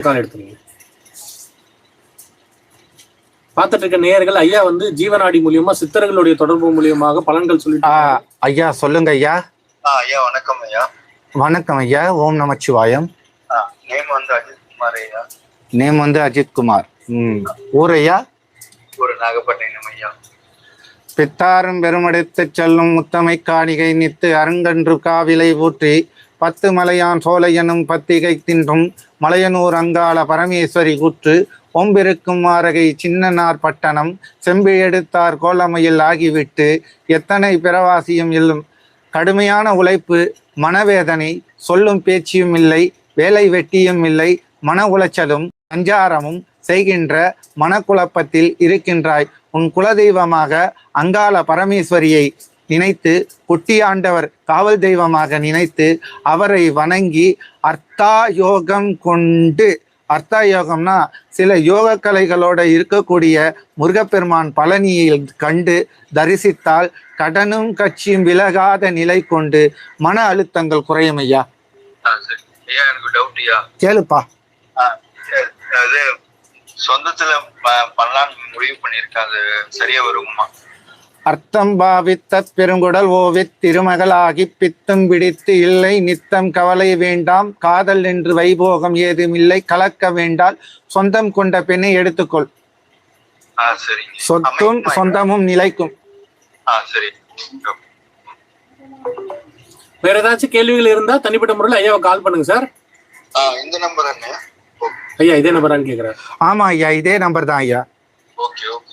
எடுத்துருங்க. பார்த்துட்டு இருக்க நேயர்கள், ஐயா வந்து ஜீவநாடி மூலியமா சித்தர்களுடைய தொடர்பு மூலியமாக பலன்கள் சொல்லிட்டு ஐயா சொல்லுங்க ஐயா. ஐயா வணக்கம் ஐயா. வணக்கம் ஐயா. ஓம் நமச்சிவாயம். நேம் வந்து அஜித் குமார் ஐயா. நேம் வந்து அஜித் குமார். ஊர் ஐயா? ஒரு நாகப்பட்டினம் ஐயா. பித்தாரும் பெருமடைத்து செல்லும் முத்தமை காணிகை நித்து அருங்கன்று காவிலை ஊற்றி 10 மலையான் சோலை எனும் பத்திகை தின்றும் மலையனூர் அங்காள பரமேஸ்வரி கூற்று ஒம்பிருக்கும் மாரகை சின்னனார் பட்டணம் செம்பி எடுத்தார் கோலமையில் ஆகிவிட்டு எத்தனை பிறவாசியும் இல்லும் கடுமையான உழைப்பு மனவேதனை சொல்லும் பேச்சியும் இல்லை வேலை வெட்டியும் இல்லை மன உளைச்சலும் சஞ்சாரமும் செய்கின்ற மனக்குழப்பத்தில் இருக்கின்றாய். உன் குலதெய்வமாக அங்காள பரமேஸ்வரியை நினைத்து குட்டியாண்டவர் காவல் தெய்வமாக நினைத்து அவரை வணங்கி அர்த்தா யோகம் கொண்டு, அர்த்தா யோகம்னா சில யோக கலைகளோட இருக்கக்கூடிய முருகப்பெருமான் பழனியில் கண்டு தரிசித்தால் கடனும் கட்சியும் விலகாத நிலை கொண்டு மன அழுத்தங்கள் குறையும் ஐயா. எனக்கு டவுட் ஐயா. கேளுப்பா. அது சொந்தத்துல பண்ணலான்னு முடிவு பண்ணிருக்காங்க, சரியா வருமா? அர்த்தம் பாவித்த பெருங்குடல் ஓவித் திருமகளாகி பித்தும் பிடித்து இல்லை நித்தம் கவலை வேண்டாம் காதல் என்று வைபோகம் ஏதும் இல்லை கலக்க வேண்டால் சொந்தம் கொண்ட பெண்ணை எடுத்துக்கொள். சொத்தும் சொந்தமும் நிலைக்கும். சரி. வேற ஏதாச்சும் கேள்விகள் இருந்தா தனிப்பட்ட முறையில் ஐயாவை கால் பண்ணுங்க சார். இந்த நம்பர் ஐயா இதே நம்பரான்னு கேக்குறாரு. ஆமா ஐயா இதே நம்பர் தான் ஐயா. Okay okay.